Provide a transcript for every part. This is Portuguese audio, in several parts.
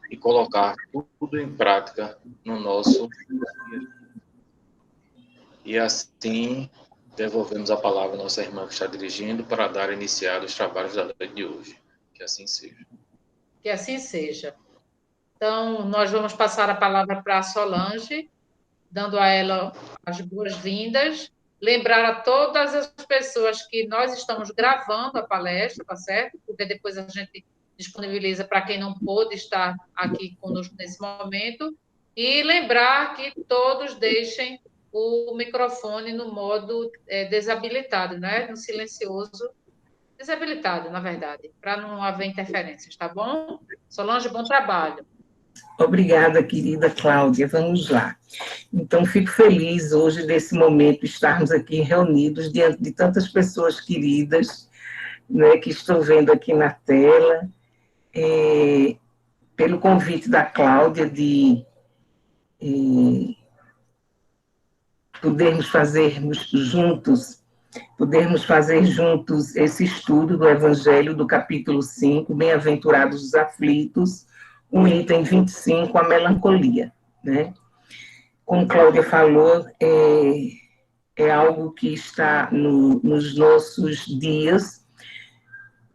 e colocar tudo em prática no nosso dia a dia. E assim, devolvemos a palavra à nossa irmã que está dirigindo para dar iniciado os trabalhos da noite de hoje. Que assim seja. Que assim seja. Então, nós vamos passar a palavra para a Solange, dando a ela as boas-vindas. Lembrar a todas as pessoas que nós estamos gravando a palestra, tá certo? Porque depois a gente disponibiliza para quem não pôde estar aqui conosco nesse momento. E lembrar que todos deixem o microfone no modo desabilitado, né? No silencioso, desabilitado, na verdade, para não haver interferências, tá bom? Solange, bom trabalho. Obrigada, querida Cláudia. Vamos lá. Então, fico feliz hoje desse momento, estarmos aqui reunidos diante de tantas pessoas queridas, né, que estou vendo aqui na tela, pelo convite da Cláudia de podermos fazer juntos esse estudo do Evangelho do capítulo 5, Bem-aventurados os aflitos, o item 25, a melancolia, né? Como Cláudia falou, é algo que está nos nossos dias,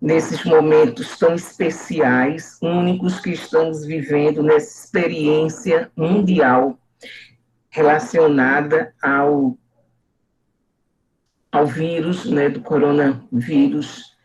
nesses momentos tão especiais, únicos que estamos vivendo nessa experiência mundial relacionada ao vírus, né, do coronavírus,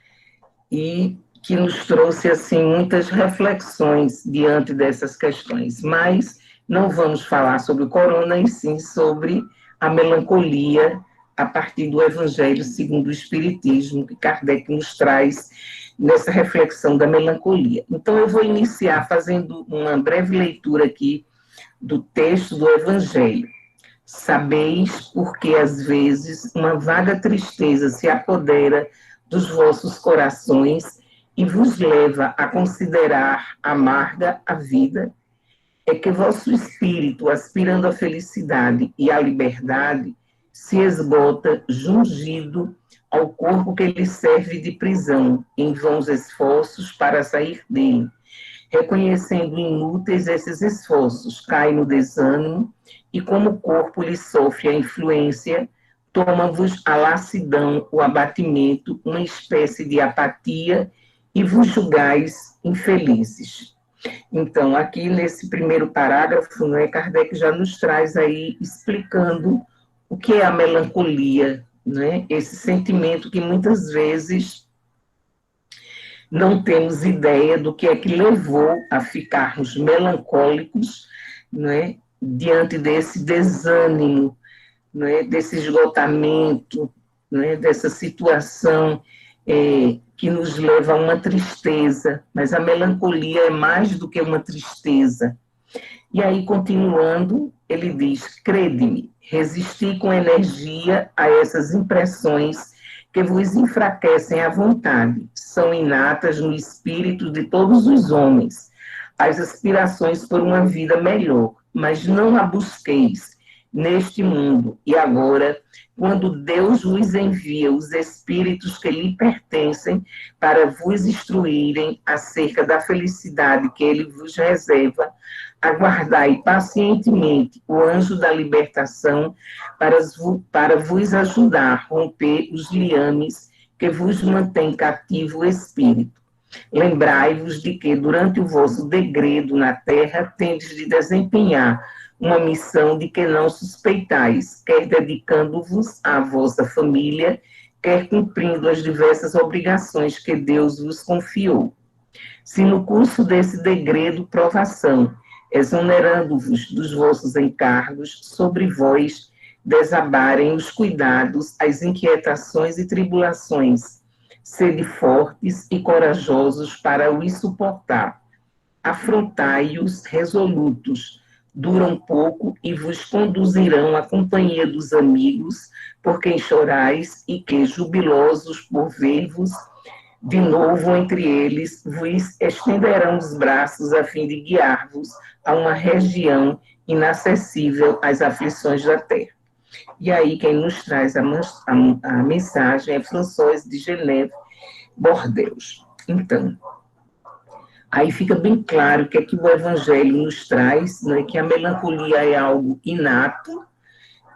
e que nos trouxe assim muitas reflexões diante dessas questões. Mas não vamos falar sobre o corona, e sim sobre a melancolia a partir do Evangelho segundo o Espiritismo, que Kardec nos traz nessa reflexão da melancolia. Então, eu vou iniciar fazendo uma breve leitura aqui do texto do Evangelho. Sabeis porque, às vezes, uma vaga tristeza se apodera dos vossos corações e vos leva a considerar amarga a vida, é que vosso espírito, aspirando à felicidade e à liberdade, se esgota jungido ao corpo que lhe serve de prisão, em vãos esforços para sair dele. Reconhecendo inúteis esses esforços, cai no desânimo e, como o corpo lhe sofre a influência, toma-vos a lassidão, o abatimento, uma espécie de apatia, e vos julgais infelizes. Então, aqui nesse primeiro parágrafo, né, Kardec já nos traz aí explicando o que é a melancolia, né, esse sentimento que muitas vezes não temos ideia do que é que levou a ficarmos melancólicos, né, diante desse desânimo, né, desse esgotamento, né, dessa situação que nos leva a uma tristeza, mas a melancolia é mais do que uma tristeza. E aí, continuando, ele diz: crede-me, resisti com energia a essas impressões que vos enfraquecem a vontade, são inatas no espírito de todos os homens, as aspirações por uma vida melhor, mas não a busqueis neste mundo e agora, quando Deus vos envia os espíritos que lhe pertencem para vos instruírem acerca da felicidade que ele vos reserva, aguardai pacientemente o anjo da libertação para vos ajudar a romper os liames que vos mantém cativo o espírito. Lembrai-vos de que, durante o vosso degredo na terra, tendes de desempenhar uma missão de que não suspeitais, quer dedicando-vos à vossa família, quer cumprindo as diversas obrigações que Deus vos confiou. Se no curso desse degredo provação, exonerando-vos dos vossos encargos, sobre vós desabarem os cuidados, as inquietações e tribulações, sede fortes e corajosos para os suportar. Afrontai-os resolutos, duram pouco e vos conduzirão à companhia dos amigos, por quem chorais e que, jubilosos por ver-vos de novo entre eles, vos estenderão os braços a fim de guiar-vos a uma região inacessível às aflições da terra. E aí quem nos traz a mensagem é François de Geneve Bordeaux. Então, Aí fica bem claro que é que o Evangelho nos traz, né, que a melancolia é algo inato,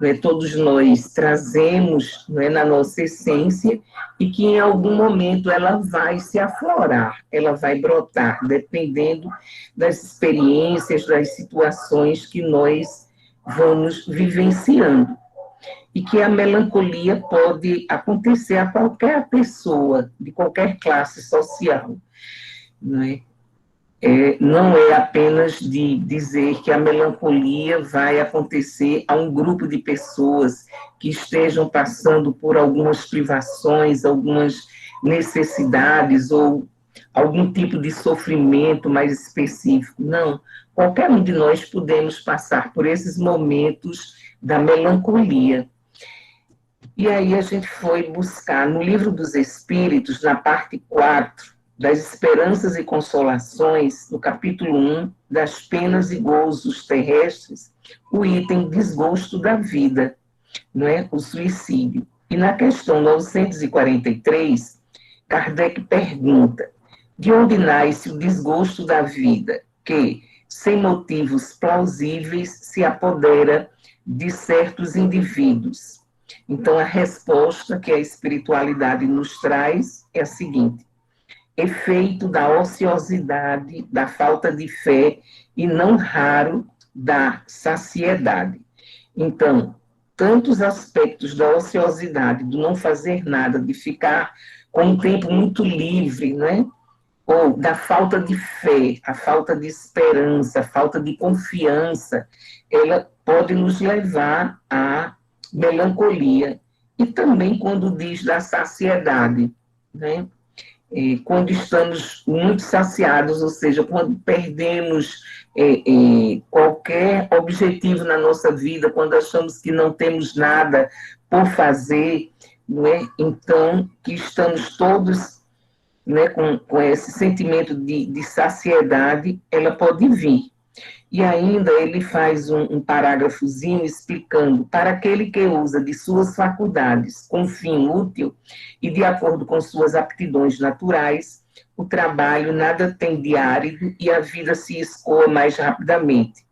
né, todos nós trazemos, né, na nossa essência, e que em algum momento ela vai se aflorar, ela vai brotar, dependendo das experiências, das situações que nós vamos vivenciando. E que a melancolia pode acontecer a qualquer pessoa, de qualquer classe social, né? Não é apenas de dizer que a melancolia vai acontecer a um grupo de pessoas que estejam passando por algumas privações, algumas necessidades ou algum tipo de sofrimento mais específico. Não, qualquer um de nós podemos passar por esses momentos da melancolia. E aí a gente foi buscar no Livro dos Espíritos, na parte 4, das esperanças e consolações, no capítulo 1, das penas e gozos terrestres, o item desgosto da vida, não é? O suicídio. E na questão 943, Kardec pergunta: de onde nasce o desgosto da vida que, sem motivos plausíveis, se apodera de certos indivíduos? Então, a resposta que a espiritualidade nos traz é a seguinte: efeito da ociosidade, da falta de fé e, não raro, da saciedade. Então, tantos aspectos da ociosidade, do não fazer nada, de ficar com um tempo muito livre, né? Ou da falta de fé, a falta de esperança, a falta de confiança, ela pode nos levar à melancolia. E também quando diz da saciedade, né? Quando estamos muito saciados, ou seja, quando perdemos qualquer objetivo na nossa vida, quando achamos que não temos nada por fazer, não é? Então, que estamos todos, né, com esse sentimento de saciedade, ela pode vir. E ainda ele faz um parágrafozinho explicando: para aquele que usa de suas faculdades com fim útil e de acordo com suas aptidões naturais, o trabalho nada tem de árido e a vida se escoa mais rapidamente.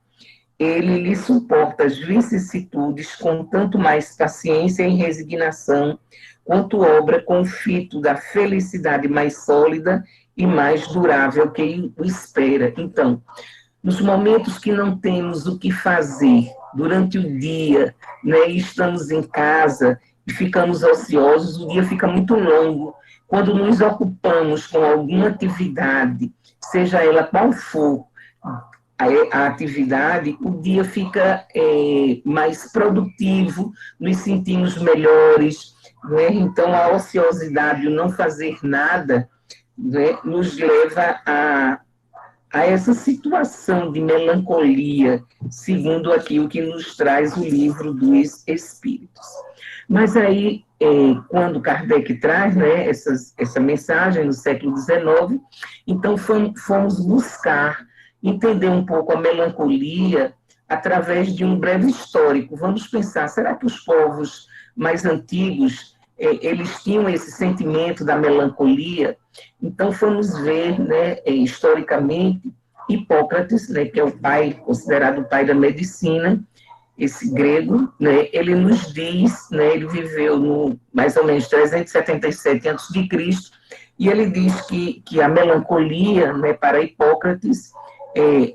Ele lhe suporta as vicissitudes com tanto mais paciência e resignação, quanto obra com o fito da felicidade mais sólida e mais durável que o espera. Então, nos momentos que não temos o que fazer durante o dia, né, e estamos em casa e ficamos ociosos, o dia fica muito longo. Quando nos ocupamos com alguma atividade, seja ela qual for a atividade, o dia fica mais produtivo, nos sentimos melhores, né? Então, a ociosidade, o não fazer nada, né, nos leva a essa situação de melancolia, segundo aquilo que nos traz o Livro dos Espíritos. Mas aí, quando Kardec traz, né, essa mensagem no século XIX, então fomos buscar entender um pouco a melancolia através de um breve histórico. Vamos pensar, será que os povos mais antigos, eles tinham esse sentimento da melancolia? Então, fomos ver, né, historicamente, Hipócrates, né, que é o pai, considerado o pai da medicina, esse grego, né, ele nos diz, né, ele viveu no mais ou menos 377 a.C., e ele diz que a melancolia, né, para Hipócrates,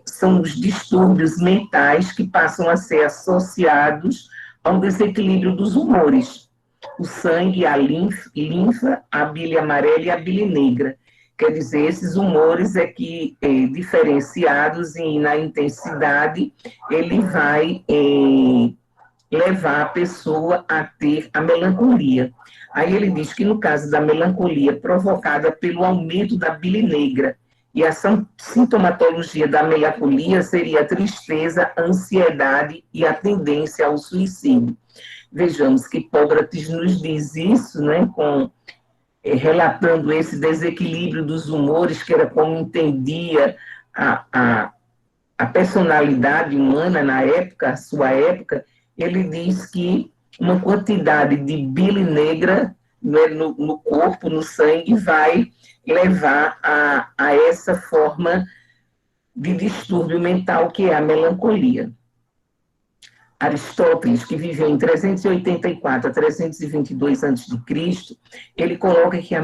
são os distúrbios mentais que passam a ser associados a um desequilíbrio dos humores. O sangue, a linfa, a bile amarela e a bile negra. Quer dizer, esses humores que, diferenciados na intensidade, ele vai levar a pessoa a ter a melancolia. Aí ele diz que no caso da melancolia provocada pelo aumento da bile negra, e a sintomatologia da melancolia seria a tristeza, a ansiedade e a tendência ao suicídio. Vejamos que Hipócrates nos diz isso, né, relatando esse desequilíbrio dos humores, que era como entendia a personalidade humana na época, a sua época. Ele diz que uma quantidade de bile negra né, no corpo, no sangue, vai levar a essa forma de distúrbio mental que é a melancolia. Aristóteles, que viveu em 384 a 322 a.C., ele coloca que a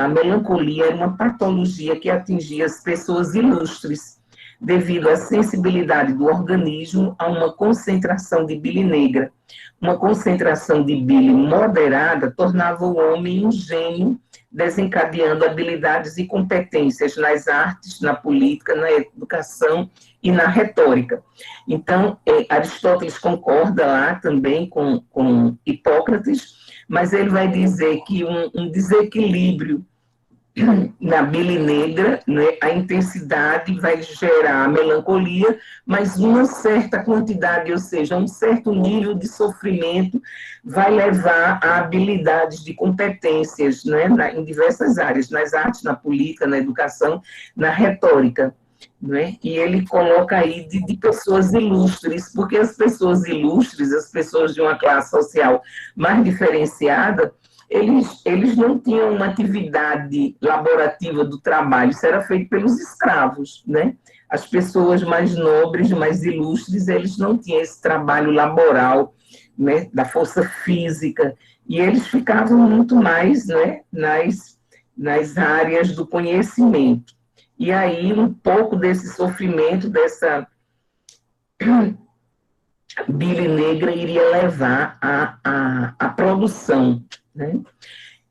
melancolia é uma patologia que atingia as pessoas ilustres, devido à sensibilidade do organismo a uma concentração de bile negra. Uma concentração de bile moderada tornava o homem um gênio, desencadeando habilidades e competências nas artes, na política, na educação e na retórica. Então, Aristóteles concorda lá também com Hipócrates, mas ele vai dizer que um desequilíbrio na bile negra, né, a intensidade vai gerar a melancolia, mas uma certa quantidade, ou seja, um certo nível de sofrimento vai levar a habilidades de competências, né, em diversas áreas, nas artes, na política, na educação, na retórica. Né? E ele coloca aí de pessoas ilustres, porque as pessoas ilustres, as pessoas de uma classe social mais diferenciada, eles não tinham uma atividade laborativa do trabalho, isso era feito pelos escravos, né? As pessoas mais nobres, mais ilustres, eles não tinham esse trabalho laboral, né, da força física, e eles ficavam muito mais, né, nas áreas do conhecimento. E aí, um pouco desse sofrimento, dessa bile negra, iria levar à produção, né?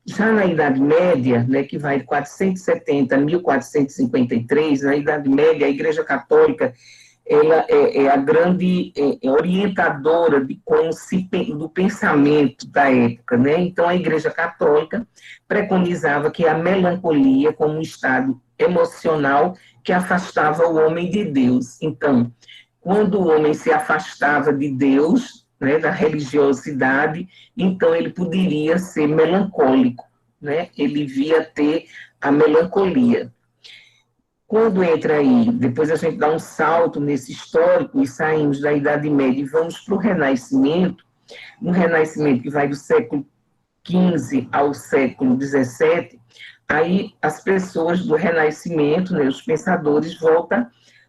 Já na Idade Média, né, que vai de 470 a 1453, na Idade Média, a Igreja Católica ela é a grande orientadora de do pensamento da época, né? Então, a Igreja Católica preconizava que a melancolia como um estado emocional que afastava o homem de Deus. Então, quando o homem se afastava de Deus, né, da religiosidade, então ele poderia ser melancólico, né? Ele via ter a melancolia. Quando entra aí, depois a gente dá um salto nesse histórico e saímos da Idade Média e vamos para o Renascimento, um Renascimento que vai do século XV ao século XVII, aí as pessoas do Renascimento, né, os pensadores, voltam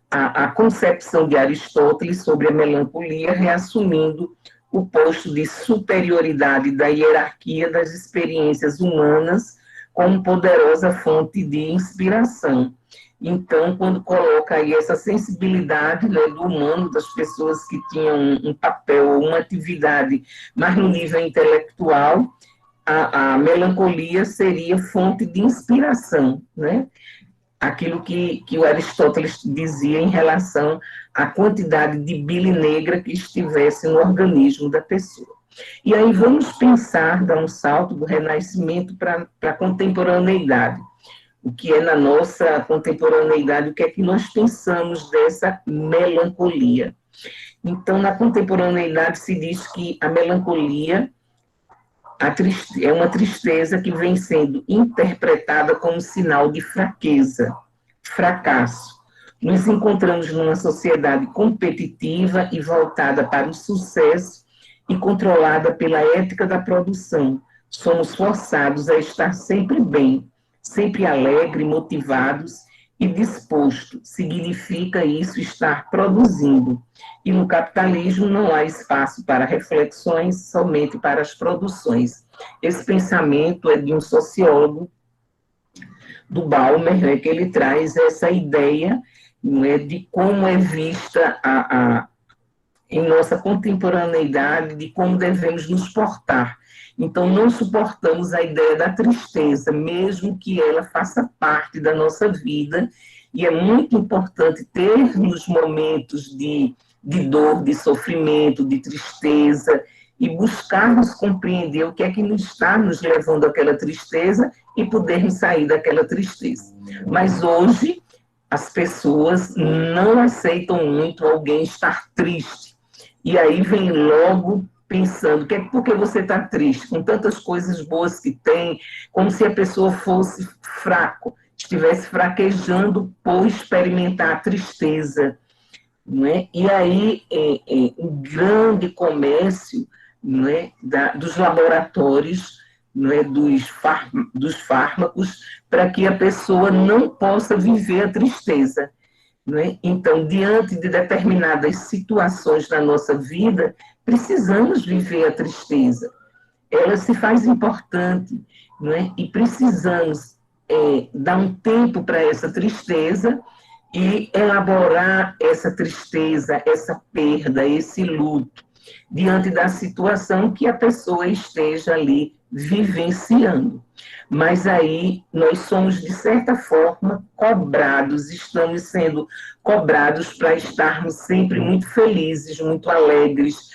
à concepção de Aristóteles sobre a melancolia, reassumindo o posto de superioridade da hierarquia das experiências humanas como poderosa fonte de inspiração. Então, quando coloca aí essa sensibilidade, né, do humano, das pessoas que tinham um papel, uma atividade mais no nível intelectual, a melancolia seria fonte de inspiração, né? Aquilo que o Aristóteles dizia em relação à quantidade de bile negra que estivesse no organismo da pessoa. E aí vamos pensar, dar um salto do Renascimento para a contemporaneidade. O que é na nossa contemporaneidade, o que é que nós pensamos dessa melancolia. Então, na contemporaneidade se diz que a melancolia é uma tristeza que vem sendo interpretada como sinal de fraqueza, fracasso. Nos encontramos numa sociedade competitiva e voltada para o sucesso e controlada pela ética da produção. Somos forçados a estar sempre bem, sempre alegre, motivados e disposto. Significa isso estar produzindo. E no capitalismo não há espaço para reflexões, somente para as produções. Esse pensamento é de um sociólogo, do Baumer, né, que ele traz essa ideia, né, de como é vista em nossa contemporaneidade, de como devemos nos portar. Então, não suportamos a ideia da tristeza, mesmo que ela faça parte da nossa vida, e é muito importante termos momentos de dor, de sofrimento, de tristeza, e buscarmos compreender o que é que está nos levando àquela tristeza e podermos sair daquela tristeza. Mas hoje, as pessoas não aceitam muito alguém estar triste. E aí vem logo pensando, por que você está triste? Com tantas coisas boas que tem, como se a pessoa fosse fraco, estivesse fraquejando por experimentar a tristeza. Não é? E aí, o grande comércio, não é, dos laboratórios não é, dos fármacos para que a pessoa não possa viver a tristeza. Não é? Então, diante de determinadas situações na nossa vida, precisamos viver a tristeza. Ela se faz importante, não é? E precisamos dar um tempo para essa tristeza e elaborar essa tristeza, essa perda, esse luto, diante da situação que a pessoa esteja ali vivenciando. Mas aí nós somos, de certa forma, cobrados, estamos sendo cobrados para estarmos sempre muito felizes, muito alegres,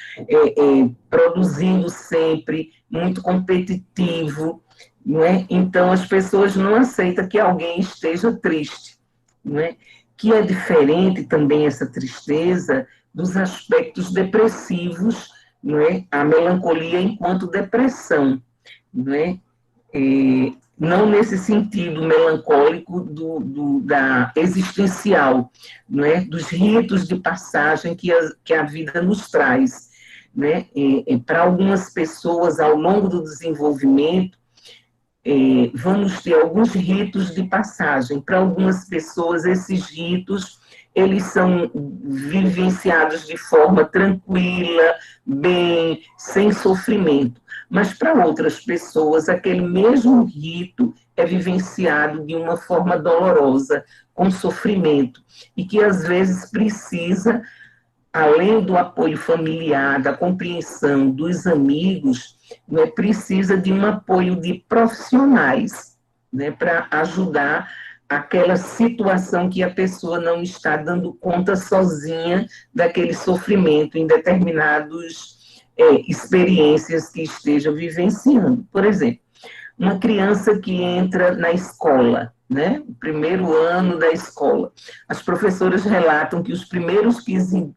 produzindo sempre, muito competitivo, não é? Então as pessoas não aceitam que alguém esteja triste, não é? Que é diferente também essa tristeza dos aspectos depressivos, não é? A melancolia enquanto depressão, não é? Não nesse sentido melancólico da existencial, não é? Dos ritos de passagem que a vida nos traz, né? Para algumas pessoas, ao longo do desenvolvimento, vamos ter alguns ritos de passagem. Para algumas pessoas, esses ritos, eles são vivenciados de forma tranquila, bem, sem sofrimento. Mas para outras pessoas, aquele mesmo rito é vivenciado de uma forma dolorosa, com sofrimento, e que às vezes precisa, além do apoio familiar, da compreensão dos amigos, né, precisa de um apoio de profissionais, né, para ajudar aquela situação que a pessoa não está dando conta sozinha daquele sofrimento em determinadas experiências que esteja vivenciando. Por exemplo, uma criança que entra na escola, né, o primeiro ano da escola, as professoras relatam que os primeiros 15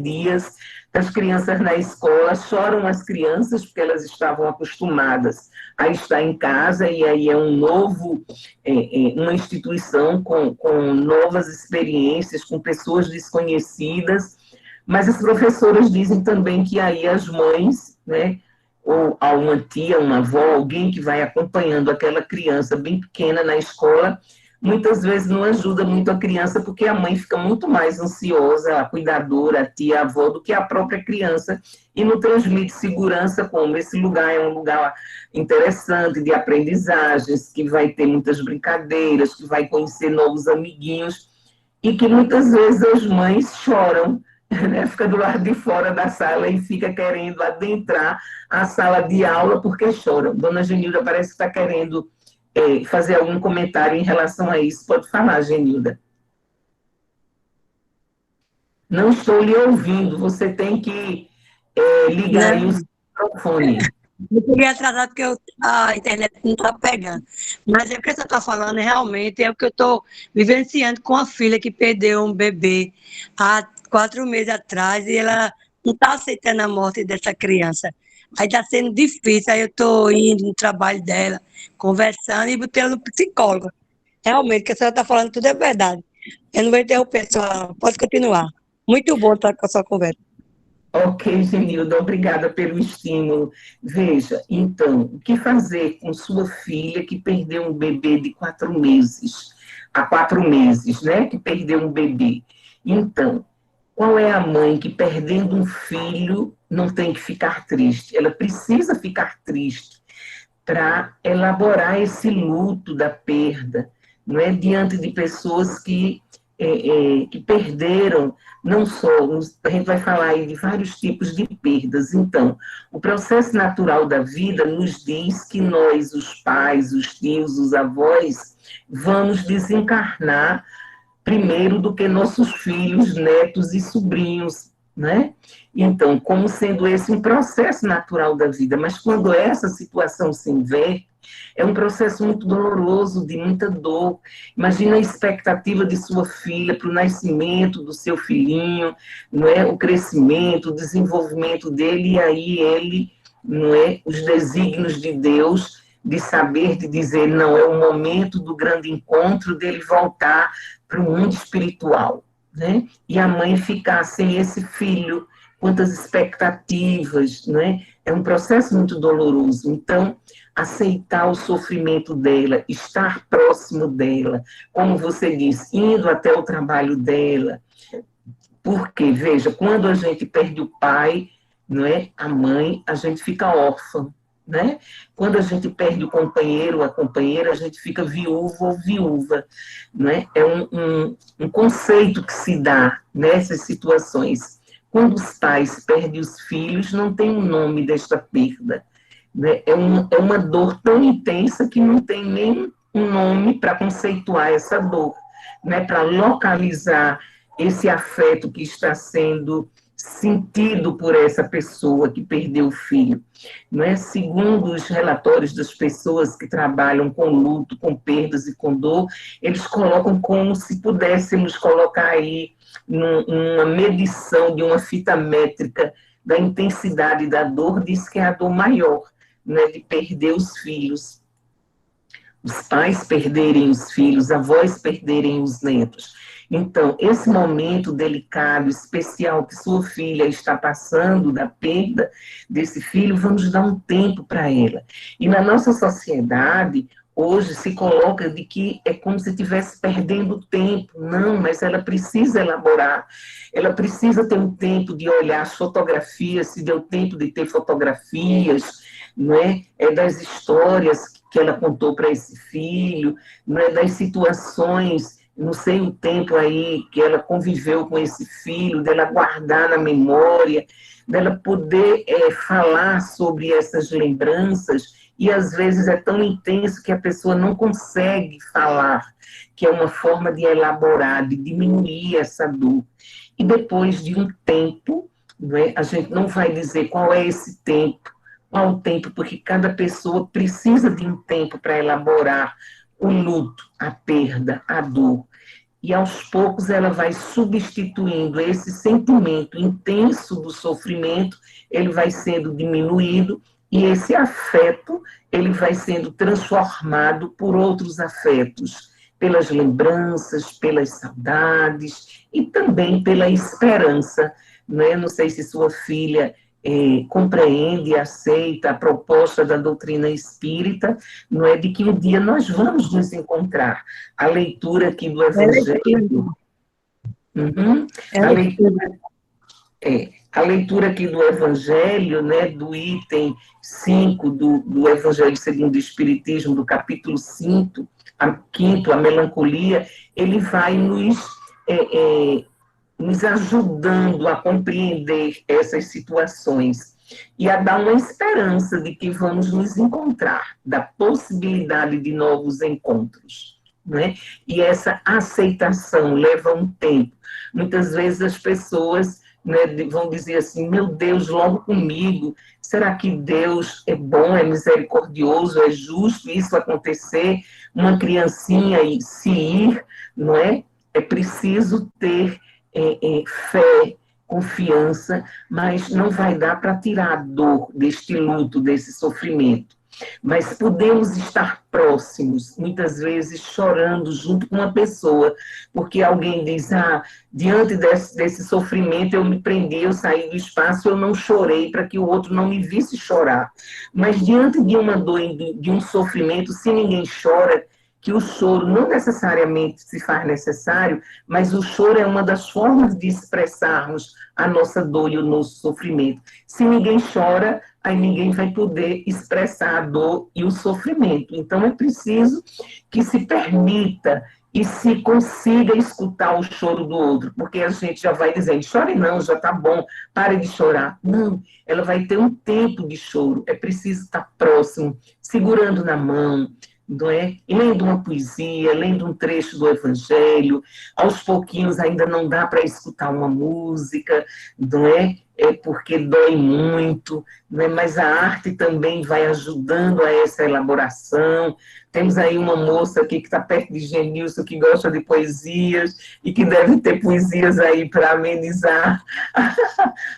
dias das crianças na escola choram as crianças porque elas estavam acostumadas a estar em casa e aí é uma instituição com novas experiências, com pessoas desconhecidas, mas as professoras dizem também que aí as mães, né, ou a uma tia, uma avó, alguém que vai acompanhando aquela criança bem pequena na escola, muitas vezes não ajuda muito a criança, porque a mãe fica muito mais ansiosa, a cuidadora, a tia, a avó, do que a própria criança, e não transmite segurança, como esse lugar é um lugar interessante, de aprendizagens, que vai ter muitas brincadeiras, que vai conhecer novos amiguinhos, e que muitas vezes as mães choram, né? Fica do lado de fora da sala e fica querendo adentrar a sala de aula porque chora. Dona Genilda parece que está querendo fazer algum comentário em relação a isso. Pode falar, Genilda. Não estou lhe ouvindo, você tem que ligar aí o seu microfone. Eu cheguei atrasado porque a internet não está pegando. Mas o que você está falando realmente é o que eu estou vivenciando com a filha que perdeu um bebê há 4 meses atrás e ela não está aceitando a morte dessa criança. Aí está sendo difícil, aí eu estou indo no trabalho dela, conversando e botando no psicólogo. Realmente, o que a senhora está falando tudo é verdade. Eu não vou interromper, senhora. Pode continuar. Muito bom estar com a sua conversa. Ok, Genilda, obrigada pelo estímulo. Veja, então, o que fazer com sua filha que perdeu um bebê de 4 meses? Há 4 meses, né, que perdeu um bebê. Então, qual é a mãe que perdendo um filho não tem que ficar triste? Ela precisa ficar triste para elaborar esse luto da perda, não é? Diante de pessoas que perderam, não só, a gente vai falar aí de vários tipos de perdas. Então, o processo natural da vida nos diz que nós, os pais, os tios, os avós, vamos desencarnar primeiro do que nossos filhos, netos e sobrinhos, né? Então, como sendo esse um processo natural da vida, mas quando essa situação se inverte, é um processo muito doloroso, de muita dor. Imagina a expectativa de sua filha para o nascimento do seu filhinho, não é? O crescimento, o desenvolvimento dele, e aí ele, não é? Os desígnios de Deus, de saber, de dizer, não, é o momento do grande encontro, dele voltar para o mundo espiritual, né? E a mãe ficar sem esse filho quantas expectativas, né? É um processo muito doloroso. Então, aceitar o sofrimento dela, estar próximo dela, como você diz, indo até o trabalho dela. Porque, veja, quando a gente perde o pai, não é, a mãe, a gente fica órfã, né? Quando a gente perde o companheiro ou a companheira, a gente fica viúvo ou viúva, né? É um conceito que se dá nessas situações. Quando os pais perdem os filhos, não tem um nome desta perda, né? É uma dor tão intensa que não tem nem um nome para conceituar essa dor, né? Para localizar esse afeto que está sendo sentido por essa pessoa que perdeu o filho. Não é? Segundo os relatórios das pessoas que trabalham com luto, com perdas e com dor, eles colocam como se pudéssemos colocar aí uma medição de uma fita métrica da intensidade da dor, diz que é a dor maior, né, de perder os filhos. Os pais perderem os filhos, avós perderem os netos. Então, esse momento delicado, especial que sua filha está passando da perda desse filho, vamos dar um tempo para ela. E na nossa sociedade, hoje se coloca de que é como se estivesse perdendo tempo. Não, mas ela precisa elaborar, ela precisa ter um tempo de olhar as fotografias, se deu tempo de ter fotografias, não é? É das histórias que ela contou para esse filho, não é? Das situações, não sei o tempo aí que ela conviveu com esse filho, dela guardar na memória, dela poder falar sobre essas lembranças, e às vezes é tão intenso que a pessoa não consegue falar, que é uma forma de elaborar, de diminuir essa dor. E depois de um tempo, não é? A gente não vai dizer qual é esse tempo, qual o tempo, porque cada pessoa precisa de um tempo para elaborar o luto, a perda, a dor. E aos poucos ela vai substituindo esse sentimento intenso do sofrimento, ele vai sendo diminuído, e esse afeto, ele vai sendo transformado por outros afetos, pelas lembranças, pelas saudades, e também pela esperança, né? Não sei se sua filha compreende e aceita a proposta da doutrina espírita, não é, de que um dia nós vamos nos encontrar. A leitura aqui do Evangelho... A leitura aqui do Evangelho, né, do item 5 do Evangelho segundo o Espiritismo, do capítulo 5, a melancolia, ele vai nos ajudando a compreender essas situações e a dar uma esperança de que vamos nos encontrar, da possibilidade de novos encontros, né? E essa aceitação leva um tempo. Muitas vezes as pessoas, né, vão dizer assim, meu Deus, logo comigo, será que Deus é bom, é misericordioso, é justo isso acontecer? Uma criancinha se ir, não é? É preciso ter fé, confiança, mas não vai dar para tirar a dor deste luto, desse sofrimento. Mas podemos estar próximos, muitas vezes chorando junto com uma pessoa, porque alguém diz, diante desse sofrimento eu me prendi, eu saí do espaço, eu não chorei para que o outro não me visse chorar. Mas diante de uma dor, de um sofrimento, se ninguém chora, que o choro não necessariamente se faz necessário, mas o choro é uma das formas de expressarmos a nossa dor e o nosso sofrimento. Se ninguém chora, aí ninguém vai poder expressar a dor e o sofrimento. Então é preciso que se permita e se consiga escutar o choro do outro, porque a gente já vai dizendo, chore não, já está bom, pare de chorar. Não, ela vai ter um tempo de choro, é preciso estar próximo, segurando na mão, não é? Lendo uma poesia, lendo um trecho do Evangelho, aos pouquinhos ainda não dá para escutar uma música, não é? É porque dói muito, não é? Mas a arte também vai ajudando a essa elaboração. Temos aí uma moça aqui que está perto de Genilson, que gosta de poesias, e que deve ter poesias aí para amenizar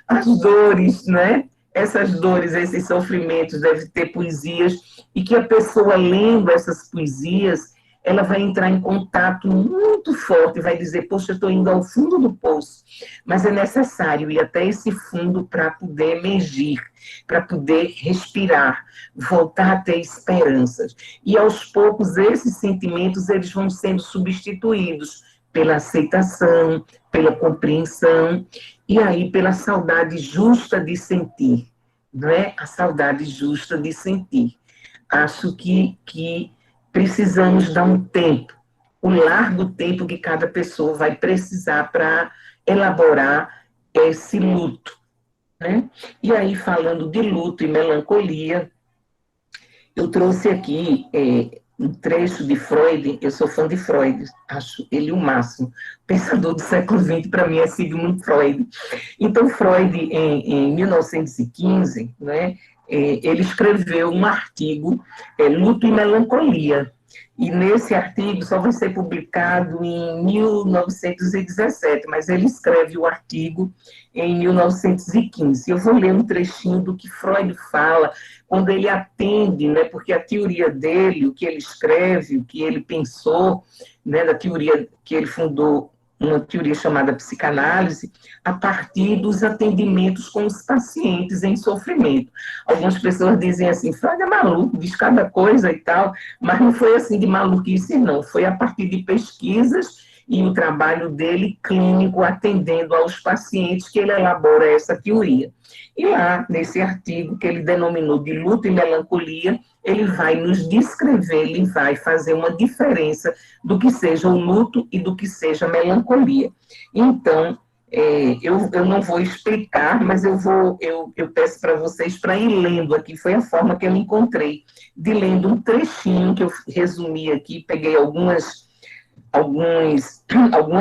as dores, né? Essas dores, esses sofrimentos, deve ter poesias, e que a pessoa lendo essas poesias, ela vai entrar em contato muito forte, vai dizer, poxa, eu estou indo ao fundo do poço, mas é necessário ir até esse fundo para poder emergir, para poder respirar, voltar a ter esperanças. E aos poucos esses sentimentos eles vão sendo substituídos pela aceitação, pela compreensão, e aí pela saudade justa de sentir, não é? A saudade justa de sentir. Acho que precisamos dar um tempo, o largo tempo que cada pessoa vai precisar para elaborar esse luto, né? E aí, falando de luto e melancolia, eu trouxe aqui um trecho de Freud. Eu sou fã de Freud, acho ele o máximo. Pensador do século XX, para mim, é Sigmund Freud. Então, Freud, em 1915, né, ele escreveu um artigo, Luto e Melancolia. E nesse artigo só vai ser publicado em 1917, mas ele escreve o artigo em 1915. Eu vou ler um trechinho do que Freud fala, quando ele atende, né, porque a teoria dele, o que ele escreve, o que ele pensou, né, da teoria que ele fundou, uma teoria chamada psicanálise, a partir dos atendimentos com os pacientes em sofrimento. Algumas pessoas dizem assim, Freud é maluco, diz cada coisa e tal, mas não foi assim de maluquice, não. Foi a partir de pesquisas e o trabalho dele clínico, atendendo aos pacientes, que ele elabora essa teoria. E lá, nesse artigo que ele denominou de luto e melancolia, ele vai nos descrever, ele vai fazer uma diferença do que seja o luto e do que seja a melancolia. Então, eu não vou explicar, mas eu peço para vocês para ir lendo aqui, foi a forma que eu encontrei, de lendo um trechinho que eu resumi aqui, peguei alguma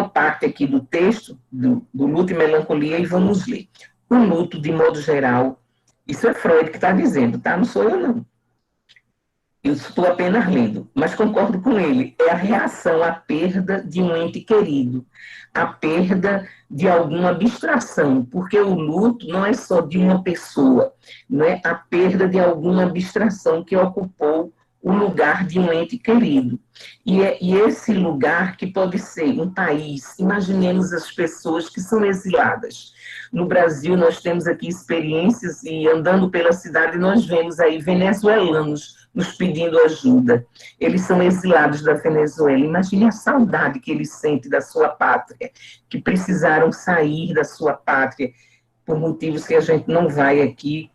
parte aqui do texto, do luto e melancolia, e vamos ler. O luto, de modo geral, isso é Freud que está dizendo, tá? Não sou eu, não. Eu estou apenas lendo, mas concordo com ele. É a reação à perda de um ente querido, a perda de alguma abstração, porque o luto não é só de uma pessoa, não é a perda de alguma abstração que ocupou o lugar de um ente querido. E esse lugar que pode ser um país, imaginemos as pessoas que são exiladas. No Brasil, nós temos aqui experiências, e andando pela cidade, nós vemos aí venezuelanos nos pedindo ajuda. Eles são exilados da Venezuela. Imagine a saudade que eles sentem da sua pátria, que precisaram sair da sua pátria, por motivos que a gente não vai aqui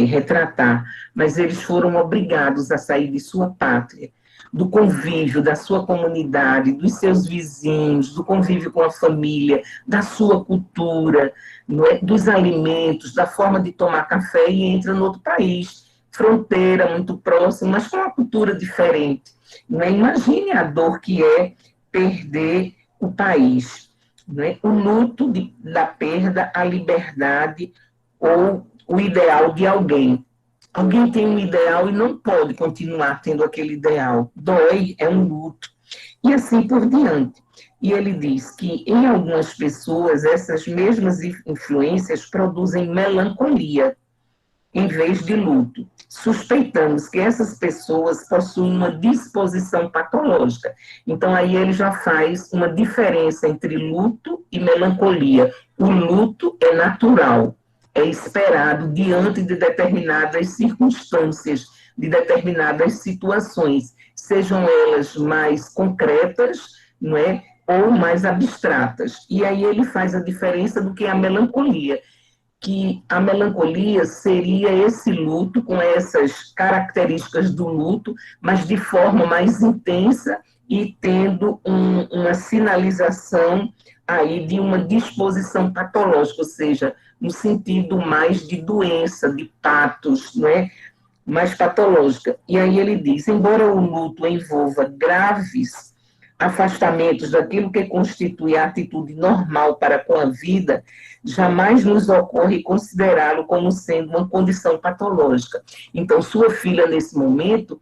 retratar, mas eles foram obrigados a sair de sua pátria, do convívio, da sua comunidade, dos seus vizinhos, do convívio com a família, da sua cultura, não é? Dos alimentos, da forma de tomar café, e entra no outro país, fronteira muito próxima, mas com uma cultura diferente. Não é? Imagine a dor que é perder o país, não é? O luto da perda, a liberdade ou o ideal de alguém. Alguém tem um ideal e não pode continuar tendo aquele ideal. Dói, é um luto. E assim por diante. E ele diz que, em algumas pessoas, essas mesmas influências produzem melancolia, em vez de luto. Suspeitamos que essas pessoas possuem uma disposição patológica. Então, aí ele já faz uma diferença entre luto e melancolia. O luto é natural, é esperado diante de determinadas circunstâncias, de determinadas situações, sejam elas mais concretas, não é, ou mais abstratas. E aí ele faz a diferença do que é a melancolia, que a melancolia seria esse luto com essas características do luto, mas de forma mais intensa e tendo uma sinalização aí de uma disposição patológica, ou seja, no sentido mais de doença, de patos, não é? Mais patológica. E aí ele diz, embora o luto envolva graves afastamentos daquilo que constitui a atitude normal para com a vida, jamais nos ocorre considerá-lo como sendo uma condição patológica. Então, sua filha, nesse momento,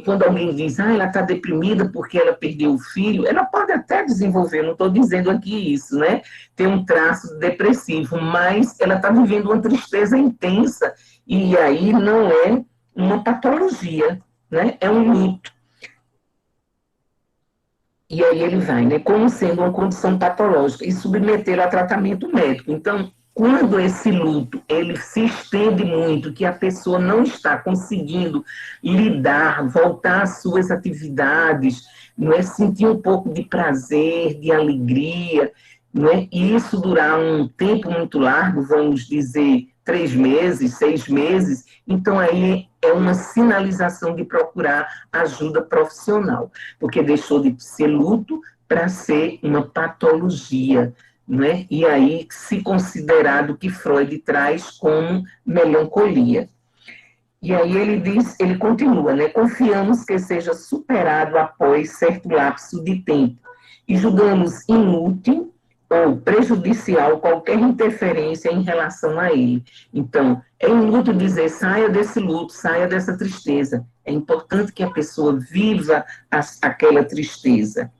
quando alguém diz, ela está deprimida porque ela perdeu o filho, ela pode até desenvolver, não estou dizendo aqui isso, né? Ter um traço depressivo, mas ela está vivendo uma tristeza intensa, e aí não é uma patologia, né? É um luto. E aí ele vai, né, como sendo uma condição patológica, e submeter a tratamento médico. Então, quando esse luto ele se estende muito, que a pessoa não está conseguindo lidar, voltar às suas atividades, não é, sentir um pouco de prazer, de alegria, não é, e isso durar um tempo muito largo, vamos dizer 3 meses, 6 meses, então aí é uma sinalização de procurar ajuda profissional, porque deixou de ser luto para ser uma patologia, né? E aí se considerado que Freud traz como melancolia. E aí ele diz, ele continua, né? Confiamos que seja superado após certo lapso de tempo e julgamos inútil ou prejudicial qualquer interferência em relação a ele. Então, é inútil dizer saia desse luto, saia dessa tristeza. É importante que a pessoa viva aquela tristeza.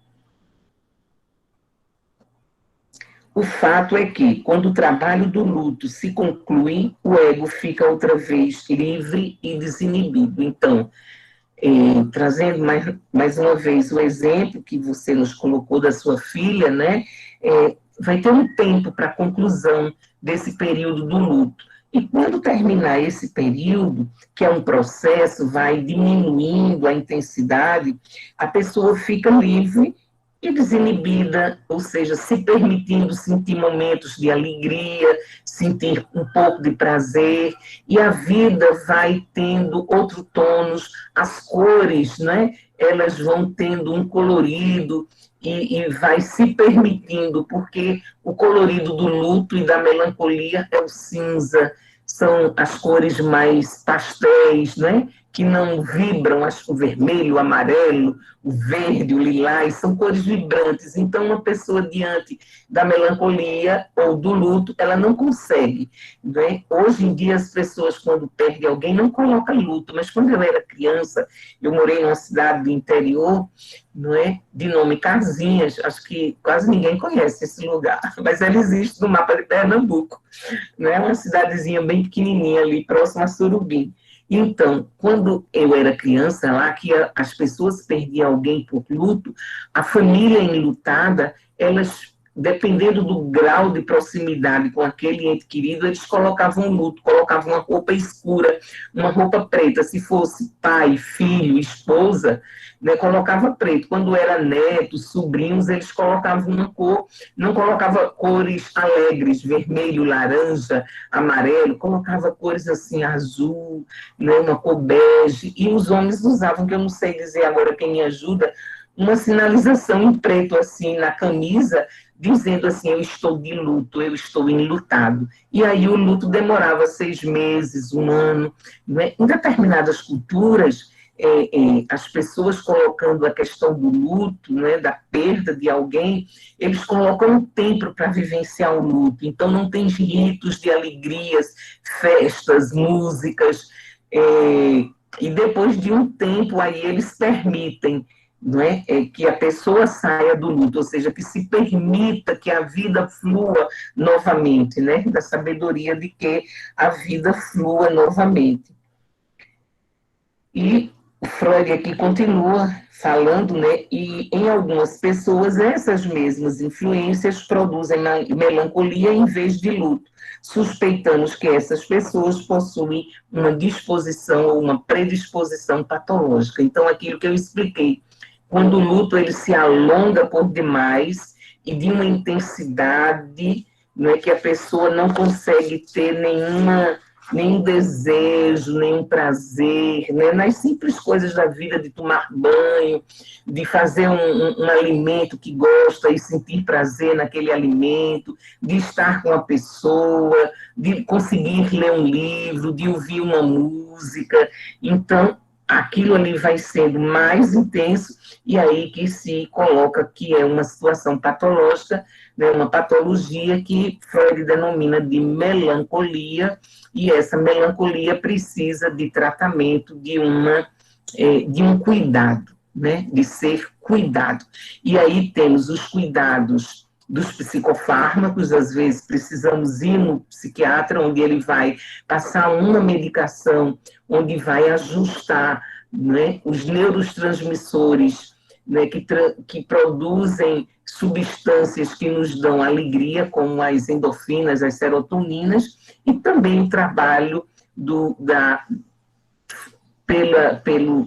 O fato é que, quando o trabalho do luto se conclui, o ego fica outra vez livre e desinibido. Então, trazendo mais uma vez o exemplo que você nos colocou da sua filha, né? Vai ter um tempo para a conclusão desse período do luto. E quando terminar esse período, que é um processo, vai diminuindo a intensidade, a pessoa fica livre e desinibida, ou seja, se permitindo sentir momentos de alegria, sentir um pouco de prazer, e a vida vai tendo outro tônus, as cores, né, elas vão tendo um colorido, e vai se permitindo, porque o colorido do luto e da melancolia é o cinza, são as cores mais pastéis, né? Que não vibram, o vermelho, o amarelo, o verde, o lilás, são cores vibrantes. Então, uma pessoa diante da melancolia ou do luto, ela não consegue. Né? Hoje em dia, as pessoas, quando perdem alguém, não colocam luto, mas quando eu era criança, eu morei numa cidade do interior, não é? De nome Casinhas, acho que quase ninguém conhece esse lugar, mas ela existe no mapa de Pernambuco, não é? Uma cidadezinha bem pequenininha ali, próxima a Surubim. Então, quando eu era criança lá, que as pessoas perdiam alguém por luto, a família enlutada, elas, dependendo do grau de proximidade com aquele ente querido, eles colocavam luto, colocavam uma roupa escura, uma roupa preta. Se fosse pai, filho, esposa, né, colocava preto. Quando era neto, sobrinhos, eles colocavam uma cor, não colocava cores alegres, vermelho, laranja, amarelo, colocava cores assim, azul, né, uma cor bege, e os homens usavam, que eu não sei dizer agora quem me ajuda, uma sinalização em preto assim na camisa, dizendo assim, eu estou de luto, eu estou enlutado. E aí o luto demorava 6 meses, 1 ano. Né? Em determinadas culturas, as pessoas colocando a questão do luto, né, da perda de alguém, eles colocam um tempo para vivenciar o luto. Então não tem ritos de alegrias, festas, músicas, e depois de um tempo aí eles permitem, não é? Que a pessoa saia do luto, ou seja, que se permita que a vida flua novamente, né? Da sabedoria de que a vida flua novamente. E Freud aqui continua falando, né? E em algumas pessoas essas mesmas influências produzem melancolia em vez de luto. Suspeitamos que essas pessoas possuem uma disposição ou uma predisposição patológica. Então, aquilo que eu expliquei, quando o luto ele se alonga por demais e de uma intensidade, não é, que a pessoa não consegue ter nenhum desejo, nenhum prazer, né? Nas simples coisas da vida, de tomar banho, de fazer um alimento que gosta e sentir prazer naquele alimento, de estar com a pessoa, de conseguir ler um livro, de ouvir uma música. Então, aquilo ali vai sendo mais intenso, e aí que se coloca que é uma situação patológica, né, uma patologia que Freud denomina de melancolia, e essa melancolia precisa de tratamento, de um cuidado, né, de ser cuidado. E aí temos os cuidados dos psicofármacos, às vezes precisamos ir no psiquiatra, onde ele vai passar uma medicação, onde vai ajustar, né, os neurotransmissores né, que produzem substâncias que nos dão alegria, como as endorfinas, as serotoninas, e também o trabalho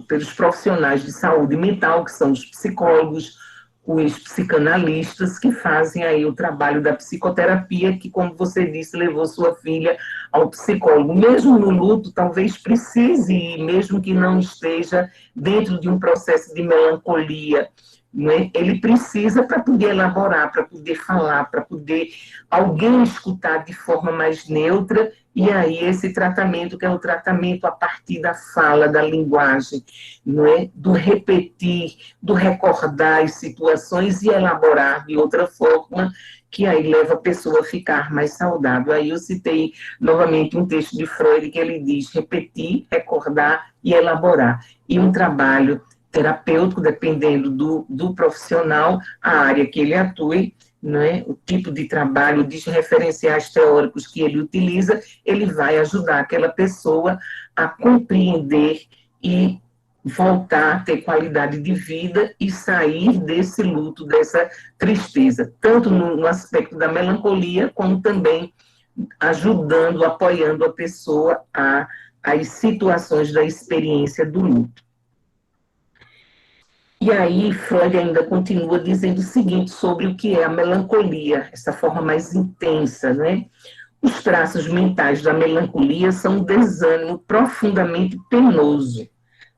pelos profissionais de saúde mental, que são os psicólogos, os psicanalistas, que fazem aí o trabalho da psicoterapia, que, como você disse, levou sua filha ao psicólogo. Mesmo no luto, talvez precise ir, mesmo que não esteja dentro de um processo de melancolia, né? Ele precisa para poder elaborar, para poder falar, para poder alguém escutar de forma mais neutra, e aí esse tratamento, que é o tratamento a partir da fala, da linguagem, não é? Do repetir, do recordar as situações e elaborar de outra forma, que aí leva a pessoa a ficar mais saudável. Aí eu citei novamente um texto de Freud, que ele diz repetir, recordar e elaborar. E um trabalho terapêutico, dependendo do profissional, a área que ele atue, né, o tipo de trabalho, de referenciais teóricos que ele utiliza, ele vai ajudar aquela pessoa a compreender e voltar a ter qualidade de vida e sair desse luto, dessa tristeza, tanto no aspecto da melancolia, como também ajudando, apoiando a pessoa às situações da experiência do luto. E aí, Freud ainda continua dizendo o seguinte sobre o que é a melancolia, essa forma mais intensa, né? Os traços mentais da melancolia são um desânimo profundamente penoso,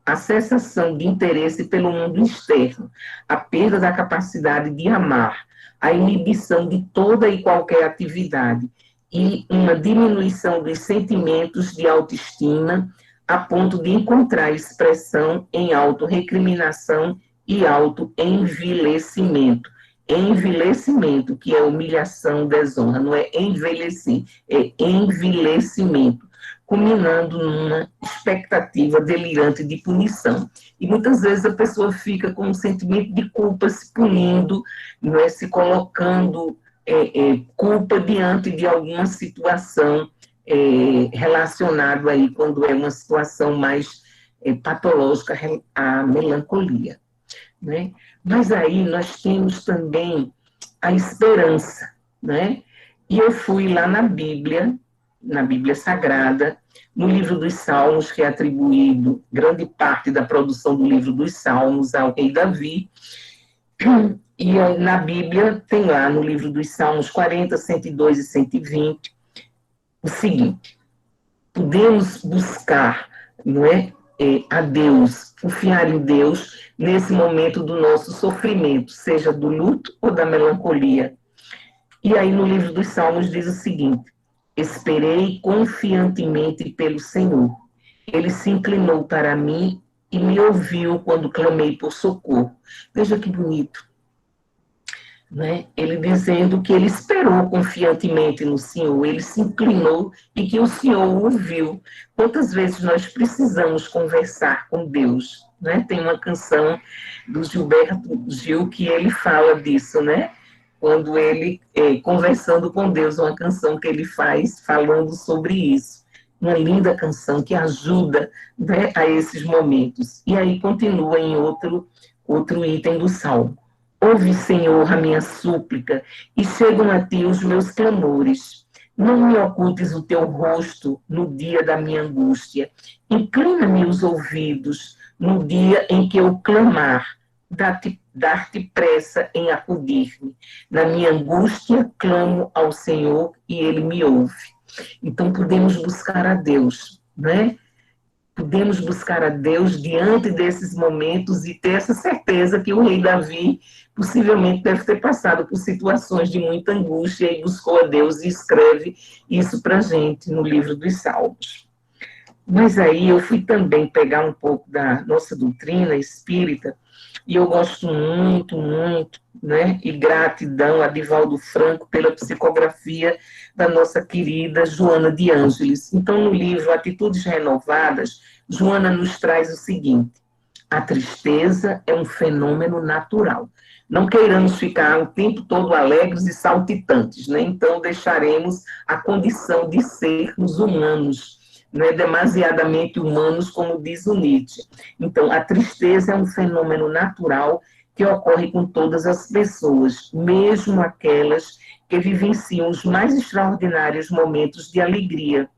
a cessação de interesse pelo mundo externo, a perda da capacidade de amar, a inibição de toda e qualquer atividade e uma diminuição dos sentimentos de autoestima a ponto de encontrar expressão em autorrecriminação e autoenvelhecimento. Envelhecimento, que é humilhação, desonra, não é envelhecer, é envelhecimento, culminando numa expectativa delirante de punição. E muitas vezes a pessoa fica com um sentimento de culpa, se punindo, não é, se colocando culpa diante de alguma situação relacionada aí, quando é uma situação mais patológica, a melancolia. Né? Mas aí nós temos também a esperança, né? E eu fui lá na Bíblia Sagrada, no livro dos Salmos, que é atribuído grande parte da produção do livro dos Salmos ao rei Davi, e na Bíblia tem lá no livro dos Salmos 40, 102 e 120 o seguinte: podemos buscar, não é, a Deus, confiar em Deus nesse momento do nosso sofrimento, seja do luto ou da melancolia. E aí no livro dos Salmos diz o seguinte: esperei confiantemente pelo Senhor. Ele se inclinou para mim e me ouviu quando clamei por socorro. Veja que bonito. Né? Ele dizendo que ele esperou confiantemente no Senhor, ele se inclinou e que o Senhor o ouviu. Quantas vezes nós precisamos conversar com Deus? Né? Tem uma canção do Gilberto Gil que ele fala disso, né? Quando ele, conversando com Deus, uma canção que ele faz falando sobre isso. Uma linda canção que ajuda, né, a esses momentos. E aí continua em outro item do Salmo. Ouve, Senhor, a minha súplica, e chegam a ti os meus clamores. Não me ocultes o teu rosto no dia da minha angústia. Inclina-me os ouvidos no dia em que eu clamar. Dar-te pressa em acudir-me. Na minha angústia, clamo ao Senhor e ele me ouve. Então, podemos buscar a Deus, né? Podemos buscar a Deus diante desses momentos e ter essa certeza que o rei Davi possivelmente deve ter passado por situações de muita angústia e buscou a Deus e escreve isso para a gente no livro dos Salmos. Mas aí eu fui também pegar um pouco da nossa doutrina espírita e eu gosto muito, muito, né? E gratidão a Divaldo Franco pela psicografia da nossa querida Joana de Ângeles. Então, no livro Atitudes Renovadas, Joana nos traz o seguinte: a tristeza é um fenômeno natural. Não queiramos ficar o tempo todo alegres e saltitantes, né? Então deixaremos a condição de sermos humanos, né? Demasiadamente humanos, como diz o Nietzsche. Então, a tristeza é um fenômeno natural que ocorre com todas as pessoas, mesmo aquelas que vivenciam os mais extraordinários momentos de alegria.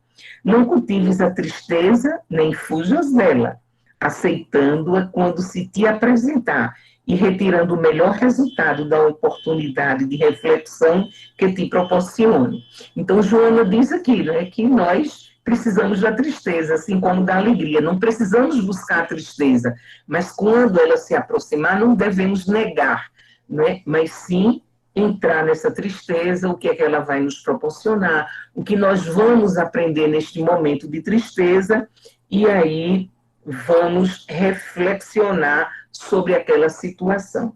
Não cultives a tristeza, nem fujas dela, aceitando-a quando se te apresentar e retirando o melhor resultado da oportunidade de reflexão que te proporcione. Então, Joana diz aqui, né, que nós precisamos da tristeza, assim como da alegria. Não precisamos buscar a tristeza, mas quando ela se aproximar, não devemos negar, né, mas sim entrar nessa tristeza, o que é que ela vai nos proporcionar, o que nós vamos aprender neste momento de tristeza, e aí vamos reflexionar sobre aquela situação.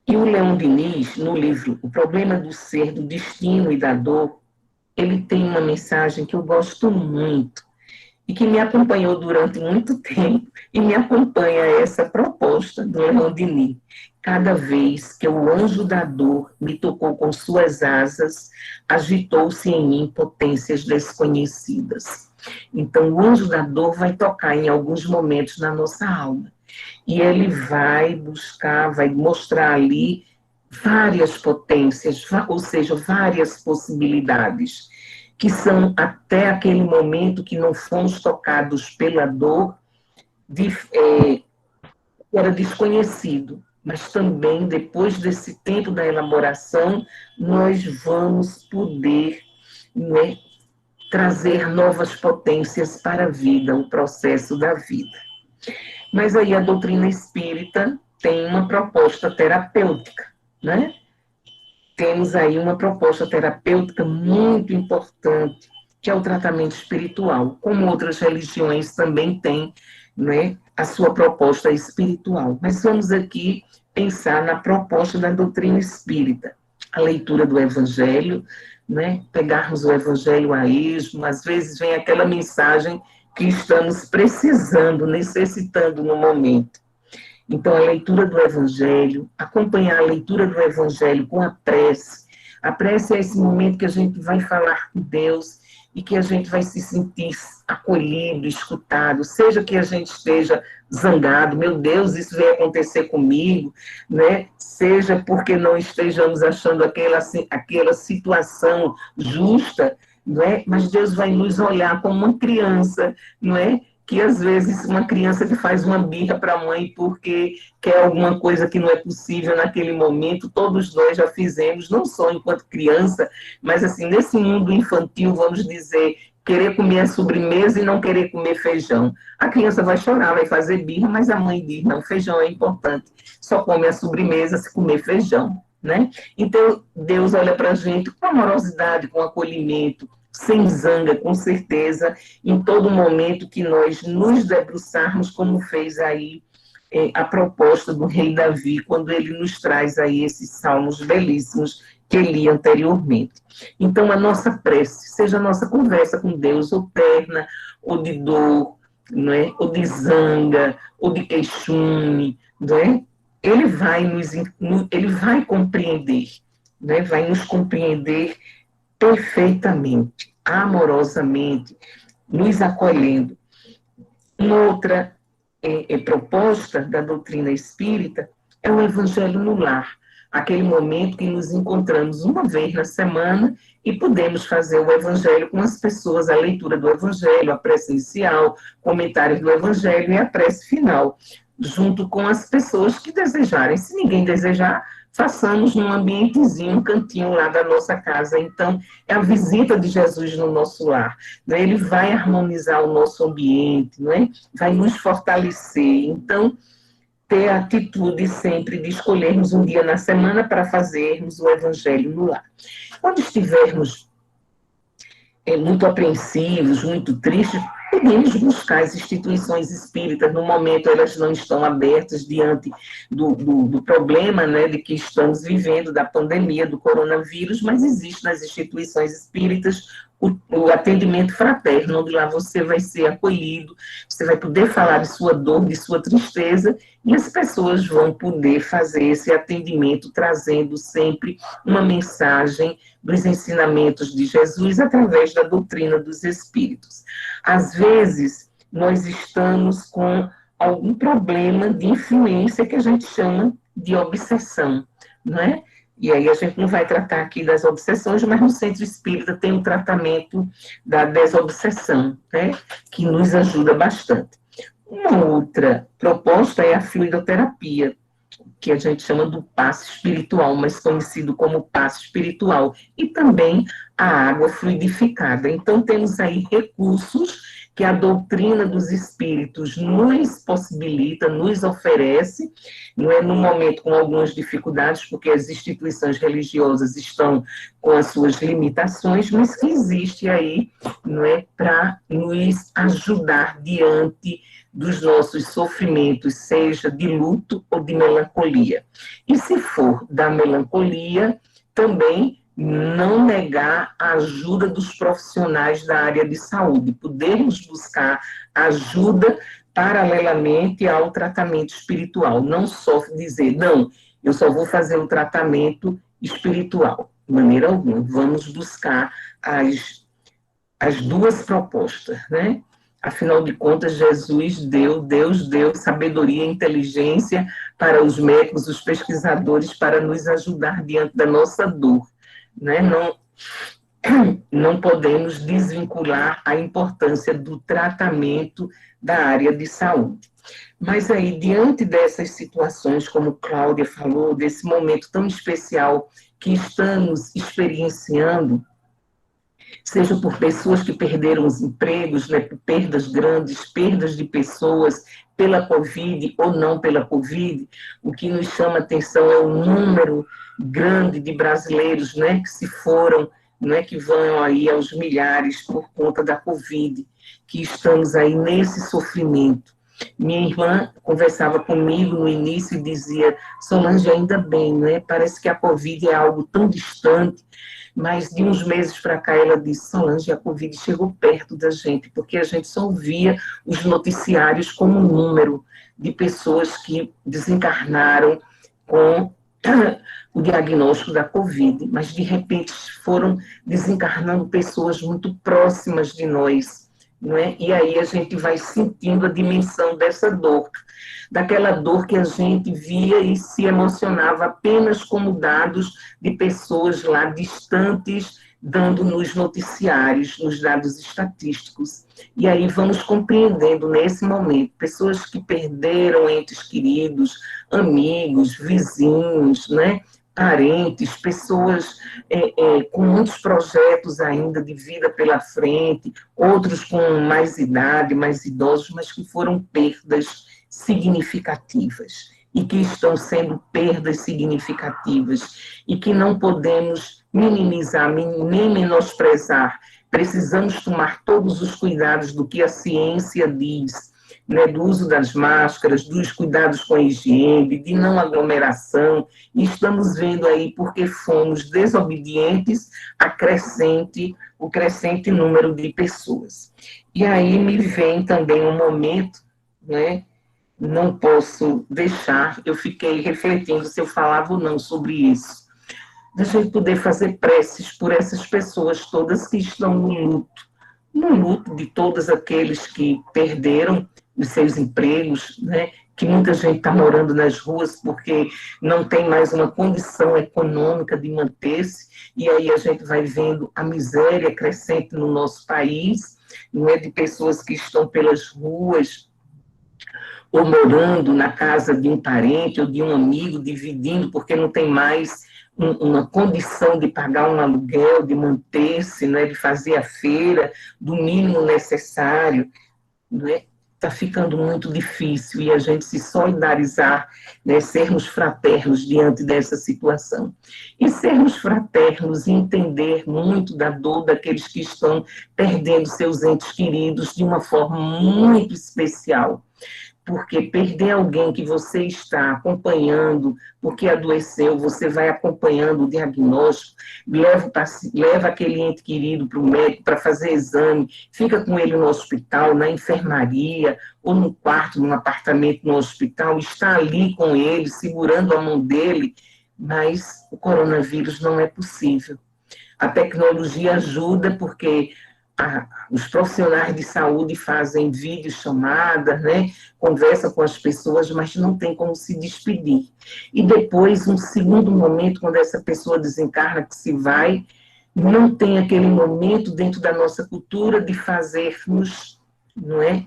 E o Leon Denis, no livro O Problema do Ser, do Destino e da Dor, ele tem uma mensagem que eu gosto muito, e que me acompanhou durante muito tempo, e me acompanha essa proposta do Leon Denis. Cada vez que o anjo da dor me tocou com suas asas, agitou-se em mim potências desconhecidas. Então, o anjo da dor vai tocar em alguns momentos na nossa alma. E ele vai buscar, vai mostrar ali várias potências, ou seja, várias possibilidades, que são até aquele momento que não fomos tocados pela dor, era desconhecido. Mas também, depois desse tempo da elaboração, nós vamos poder, né, trazer novas potências para a vida, o processo da vida. Mas aí a doutrina espírita tem uma proposta terapêutica, né? Temos aí uma proposta terapêutica muito importante, que é o tratamento espiritual, como outras religiões também têm, né, a sua proposta espiritual. Mas vamos aqui pensar na proposta da doutrina espírita, a leitura do Evangelho, né, pegarmos o Evangelho a esmo, às vezes vem aquela mensagem que estamos precisando, necessitando no momento. Então, a leitura do Evangelho, acompanhar a leitura do Evangelho com a prece. A prece é esse momento que a gente vai falar com Deus e que a gente vai se sentir acolhido, escutado, seja que a gente esteja zangado, meu Deus, isso vai acontecer comigo, né? Seja porque não estejamos achando aquela situação justa, não é? Mas Deus vai nos olhar como uma criança, não é? Que às vezes uma criança que faz uma birra para a mãe porque quer alguma coisa que não é possível naquele momento, todos nós já fizemos, não só enquanto criança, mas assim, nesse mundo infantil, vamos dizer, querer comer a sobremesa e não querer comer feijão. A criança vai chorar, vai fazer birra, mas a mãe diz, não, feijão é importante, só come a sobremesa se comer feijão, né? Então, Deus olha para a gente com amorosidade, com acolhimento, sem zanga, com certeza, em todo momento que nós nos debruçarmos, como fez aí a proposta do rei Davi, quando ele nos traz aí esses salmos belíssimos que eu li anteriormente. Então, a nossa prece, seja a nossa conversa com Deus, ou terna, ou de dor, não é? Ou de zanga, ou de queixume, não é? Ele vai compreender, né? Vai nos compreender perfeitamente, amorosamente, nos acolhendo. Uma outra proposta da doutrina espírita é o Evangelho no lar, aquele momento que nos encontramos uma vez na semana e podemos fazer o Evangelho com as pessoas, a leitura do Evangelho, a prece inicial, comentários do Evangelho e a prece final, junto com as pessoas que desejarem. Se ninguém desejar, façamos num ambientezinho, um cantinho lá da nossa casa. Então, é a visita de Jesus no nosso lar, né? Ele vai harmonizar o nosso ambiente, né? Vai nos fortalecer. Então, ter a atitude sempre de escolhermos um dia na semana para fazermos o Evangelho no lar. Quando estivermos muito apreensivos, muito tristes, podemos buscar as instituições espíritas. No momento, elas não estão abertas diante do problema, né, de que estamos vivendo, da pandemia, do coronavírus, mas existe nas instituições espíritas o atendimento fraterno, onde lá você vai ser acolhido, você vai poder falar de sua dor, de sua tristeza, e as pessoas vão poder fazer esse atendimento, trazendo sempre uma mensagem dos ensinamentos de Jesus através da doutrina dos espíritos. Às vezes, nós estamos com algum problema de influência que a gente chama de obsessão, não é? E aí a gente não vai tratar aqui das obsessões, mas no centro espírita tem um tratamento da desobsessão, né? Que nos ajuda bastante. Uma outra proposta é a fluidoterapia, que a gente chama do passe espiritual, mas conhecido como passe espiritual, e também a água fluidificada. Então, temos aí recursos que a doutrina dos espíritos nos possibilita, nos oferece, não é, no momento com algumas dificuldades, porque as instituições religiosas estão com as suas limitações, mas que existe aí, não é, para nos ajudar diante dos nossos sofrimentos, seja de luto ou de melancolia. E se for da melancolia, também não negar a ajuda dos profissionais da área de saúde, podermos buscar ajuda paralelamente ao tratamento espiritual, não só dizer, não, eu só vou fazer o tratamento espiritual, de maneira alguma, vamos buscar as duas propostas, né? Afinal de contas, Deus deu sabedoria e inteligência para os médicos, os pesquisadores, para nos ajudar diante da nossa dor. Né? Não podemos desvincular a importância do tratamento da área de saúde. Mas aí, diante dessas situações, como Cláudia falou, desse momento tão especial que estamos experienciando, seja por pessoas que perderam os empregos, né, perdas grandes, perdas de pessoas pela Covid ou não pela Covid, o que nos chama atenção é o número grande de brasileiros, né, que se foram, né, que vão aí aos milhares por conta da Covid, que estamos aí nesse sofrimento. Minha irmã conversava comigo no início e dizia, Solange, ainda bem, né? Parece que a Covid é algo tão distante, mas de uns meses para cá ela disse, Solange, a Covid chegou perto da gente, porque a gente só via os noticiários como um número de pessoas que desencarnaram com o diagnóstico da Covid, mas de repente foram desencarnando pessoas muito próximas de nós, não é? E aí a gente vai sentindo a dimensão dessa dor, daquela dor que a gente via e se emocionava apenas como dados de pessoas lá distantes, dando nos noticiários, nos dados estatísticos. E aí vamos compreendendo nesse momento, pessoas que perderam entes queridos, amigos, vizinhos, né? Parentes, pessoas com muitos projetos ainda de vida pela frente, outros com mais idade, mais idosos, mas que foram perdas significativas e que estão sendo perdas significativas e que não podemos minimizar, nem menosprezar. Precisamos tomar todos os cuidados do que a ciência diz, né, do uso das máscaras, dos cuidados com a higiene, de não aglomeração, e estamos vendo aí porque fomos desobedientes o crescente número de pessoas. E aí me vem também um momento, né, não posso deixar, eu fiquei refletindo se eu falava ou não sobre isso, da gente poder fazer preces por essas pessoas todas que estão no luto de todos aqueles que perderam os seus empregos, né? Que muita gente está morando nas ruas porque não tem mais uma condição econômica de manter-se, e aí a gente vai vendo a miséria crescente no nosso país, não é, de pessoas que estão pelas ruas, ou morando na casa de um parente ou de um amigo, dividindo, porque não tem mais uma condição de pagar um aluguel, de manter-se, né, de fazer a feira, do mínimo necessário, né? Está ficando muito difícil e a gente se solidarizar, né, sermos fraternos diante dessa situação. E sermos fraternos e entender muito da dor daqueles que estão perdendo seus entes queridos de uma forma muito especial. Porque perder alguém que você está acompanhando, porque adoeceu, você vai acompanhando o diagnóstico, leva aquele ente querido para o médico para fazer exame, fica com ele no hospital, na enfermaria, ou no quarto, num apartamento no hospital, está ali com ele, segurando a mão dele, mas o coronavírus não é possível. A tecnologia ajuda porque os profissionais de saúde fazem videochamadas, né? Conversam com as pessoas, mas não tem como se despedir. E depois, um segundo momento, quando essa pessoa desencarna, que se vai, não tem aquele momento dentro da nossa cultura de fazermos, não é,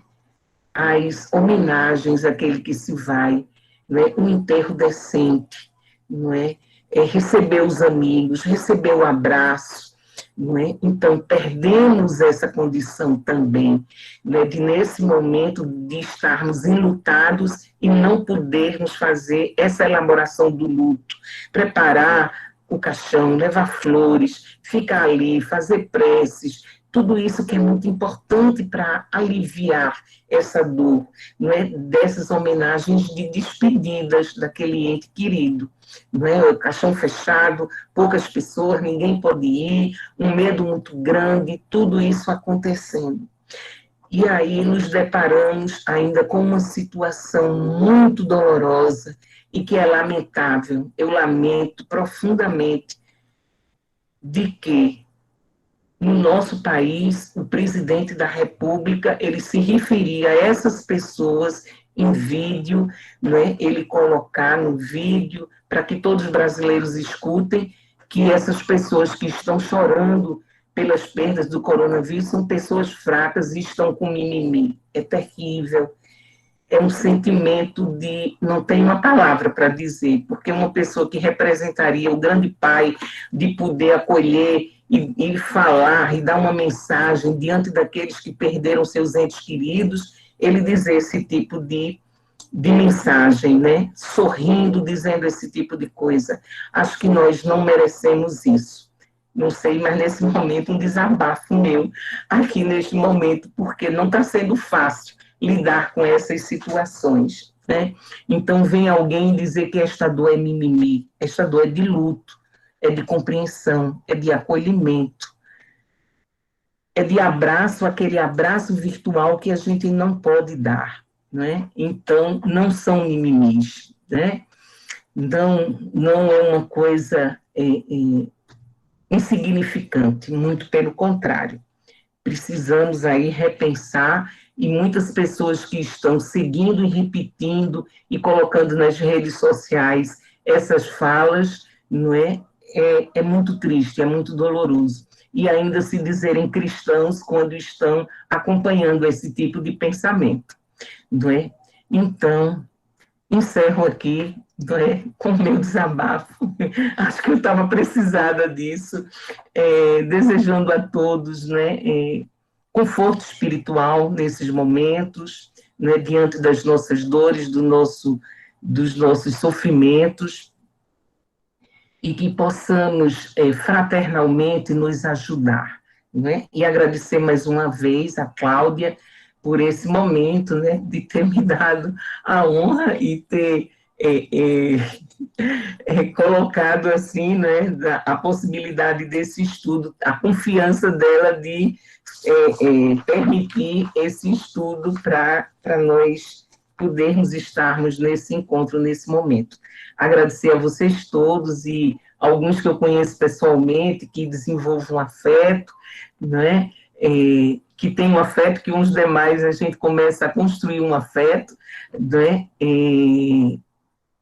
as homenagens àquele que se vai, não é, um enterro decente, não é, receber os amigos, receber o abraço, não é? Então, perdemos essa condição também, né, de nesse momento de estarmos enlutados e não podermos fazer essa elaboração do luto, preparar o caixão, levar flores, ficar ali, fazer preces, tudo isso que é muito importante para aliviar essa dor, não é? Dessas homenagens de despedidas daquele ente querido, não é? O caixão fechado, poucas pessoas, ninguém pode ir, um medo muito grande, tudo isso acontecendo. E aí nos deparamos ainda com uma situação muito dolorosa e que é lamentável. Eu lamento profundamente de que no nosso país, o presidente da República, ele se referia a essas pessoas em vídeo, né? Ele colocar no vídeo, para que todos os brasileiros escutem, que essas pessoas que estão chorando pelas perdas do coronavírus são pessoas fracas e estão com mimimi. É terrível. É um sentimento de, não tem uma palavra para dizer, porque uma pessoa que representaria o grande pai de poder acolher e falar e dar uma mensagem diante daqueles que perderam seus entes queridos, ele dizer esse tipo de mensagem, né? Sorrindo, dizendo esse tipo de coisa. Acho que nós não merecemos isso. Não sei, mas nesse momento um desabafo meu aqui neste momento, porque não está sendo fácil lidar com essas situações, né? Então vem alguém dizer que esta dor é mimimi, esta dor é de luto, é de compreensão, é de acolhimento, é de abraço, aquele abraço virtual que a gente não pode dar, né? Então não são mimimis, né? Então não é uma coisa insignificante, muito pelo contrário. Precisamos aí repensar, e muitas pessoas que estão seguindo e repetindo e colocando nas redes sociais essas falas, não é? É muito triste, é muito doloroso. E ainda se dizerem cristãos quando estão acompanhando esse tipo de pensamento, não é? Então, encerro aqui, não é, com o meu desabafo. Acho que eu estava precisada disso, desejando a todos, né, conforto espiritual nesses momentos, né, diante das nossas dores, dos nossos sofrimentos, e que possamos fraternalmente nos ajudar, né? E agradecer mais uma vez a Cláudia por esse momento, né, de ter me dado a honra e ter colocado assim, né, a possibilidade desse estudo, a confiança dela de permitir esse estudo para nós podermos estarmos nesse encontro, nesse momento. Agradecer a vocês todos e alguns que eu conheço pessoalmente, que desenvolvam afeto, né? Que tem um afeto que uns demais a gente começa a construir um afeto, né?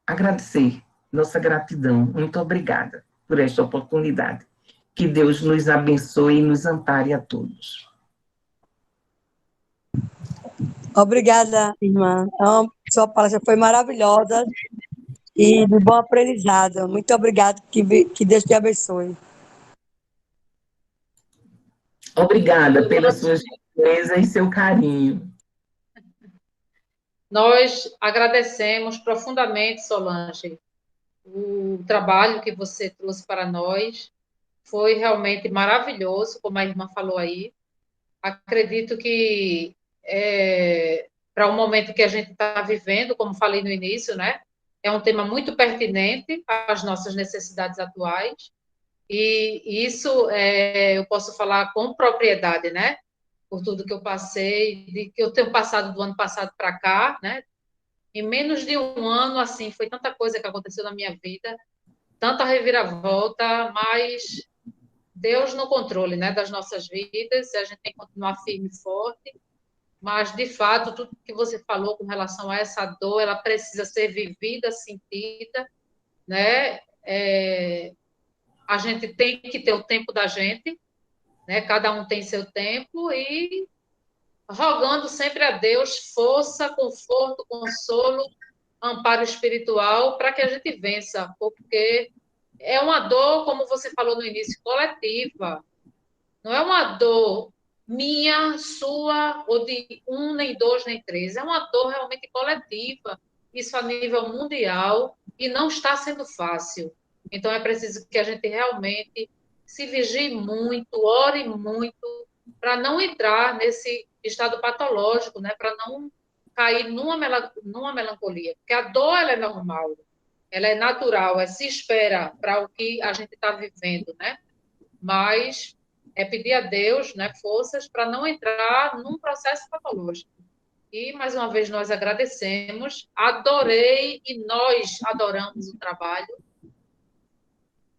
Agradecer, nossa gratidão, muito obrigada por esta oportunidade. Que Deus nos abençoe e nos ampare a todos. Obrigada, irmã. Então, sua palestra foi maravilhosa e de bom aprendizado. Muito obrigada, que Deus te abençoe. Obrigada pela sua gentileza e seu carinho. Nós agradecemos profundamente, Solange, o trabalho que você trouxe para nós. Foi realmente maravilhoso, como a irmã falou aí. Acredito que para o momento que a gente está vivendo, como falei no início, né? É um tema muito pertinente às nossas necessidades atuais. E isso eu posso falar com propriedade, né? Por tudo que eu passei, de que eu tenho passado do ano passado para cá, né? Em menos de um ano, assim, foi tanta coisa que aconteceu na minha vida, tanta reviravolta, mas Deus no controle, né, das nossas vidas, a gente tem que continuar firme e forte, mas, de fato, tudo que você falou com relação a essa dor, ela precisa ser vivida, sentida, né? A gente tem que ter o tempo da gente, né? Cada um tem seu tempo e rogando sempre a Deus força, conforto, consolo, amparo espiritual para que a gente vença, porque é uma dor, como você falou no início, coletiva. Não é uma dor minha, sua, ou de um, nem dois, nem três. É uma dor realmente coletiva, isso a nível mundial, e não está sendo fácil. Então, é preciso que a gente realmente se vigie muito, ore muito, para não entrar nesse estado patológico, né? Para não cair numa melancolia. Porque a dor, ela é normal, ela é natural, se espera para o que a gente está vivendo, né? Mas é pedir a Deus, né, forças para não entrar num processo patológico. E, mais uma vez, nós agradecemos. Adorei e nós adoramos o trabalho.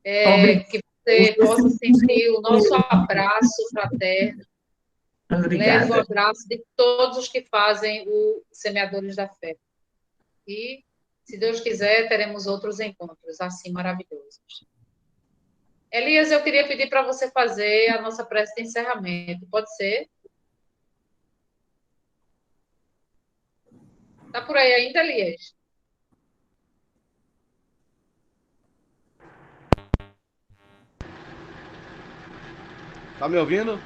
Que você possa sentir o nosso abraço fraterno. Leve o abraço de todos os que fazem o Semeadores da Fé. E, se Deus quiser, teremos outros encontros assim maravilhosos. Elias, eu queria pedir para você fazer a nossa prece de encerramento. Pode ser? Está por aí ainda, Elias? Tá me ouvindo?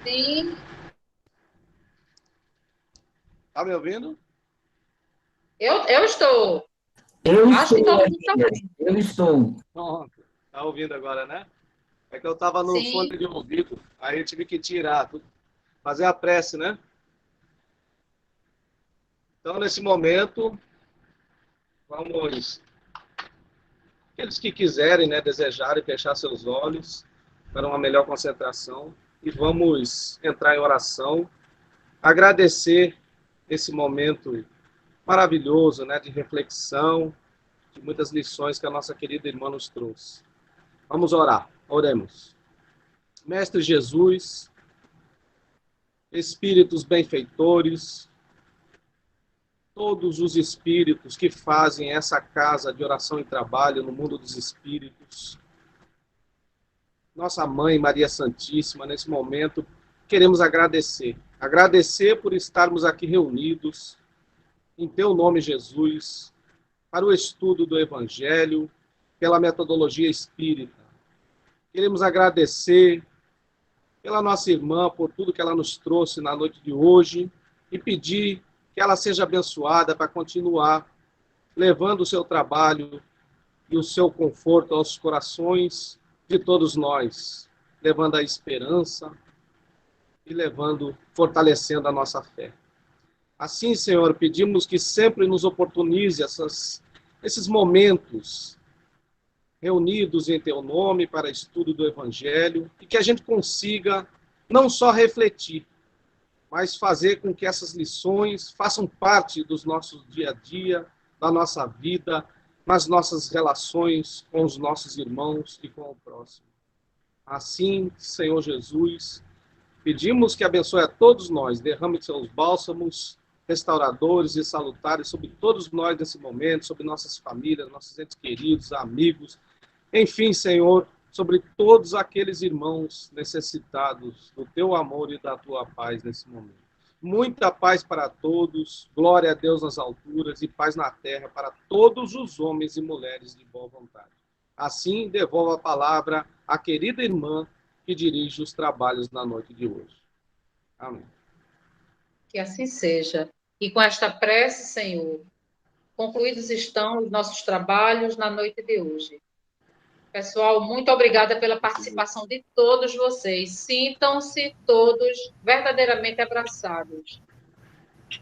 Sim. Tá me ouvindo? Eu estou. Acho que todo mundo está ouvindo. Eu estou. Pronto. Tá ouvindo agora, né? É que eu tava no Sim. fone de ouvido, aí eu tive que tirar, fazer a prece, né? Então, nesse momento, vamos... Aqueles que quiserem, né, desejarem fechar seus olhos para uma melhor concentração e vamos entrar em oração, agradecer esse momento maravilhoso, né, de reflexão, de muitas lições que a nossa querida irmã nos trouxe. Vamos orar, oremos. Mestre Jesus, espíritos benfeitores, todos os espíritos que fazem essa casa de oração e trabalho no mundo dos espíritos, nossa Mãe Maria Santíssima, nesse momento, queremos agradecer. Agradecer por estarmos aqui reunidos, em Teu nome, Jesus, para o estudo do Evangelho, pela metodologia espírita. Queremos agradecer pela nossa irmã, por tudo que ela nos trouxe na noite de hoje, e pedir que ela seja abençoada para continuar levando o seu trabalho e o seu conforto aos corações de todos nós, levando a esperança e fortalecendo a nossa fé. Assim, Senhor, pedimos que sempre nos oportunize esses momentos reunidos em Teu nome para estudo do Evangelho e que a gente consiga não só refletir, mas fazer com que essas lições façam parte dos nossos dia a dia, da nossa vida, nas nossas relações com os nossos irmãos e com o próximo. Assim, Senhor Jesus, pedimos que abençoe a todos nós, derrame seus bálsamos restauradores e salutares sobre todos nós nesse momento, sobre nossas famílias, nossos entes queridos, amigos, enfim, Senhor, sobre todos aqueles irmãos necessitados do Teu amor e da Tua paz nesse momento. Muita paz para todos, glória a Deus nas alturas e paz na terra para todos os homens e mulheres de boa vontade. Assim, devolvo a palavra à querida irmã que dirige os trabalhos na noite de hoje. Amém. Que assim seja. E com esta prece, Senhor, concluídos estão os nossos trabalhos na noite de hoje. Pessoal, muito obrigada pela participação de todos vocês. Sintam-se todos verdadeiramente abraçados.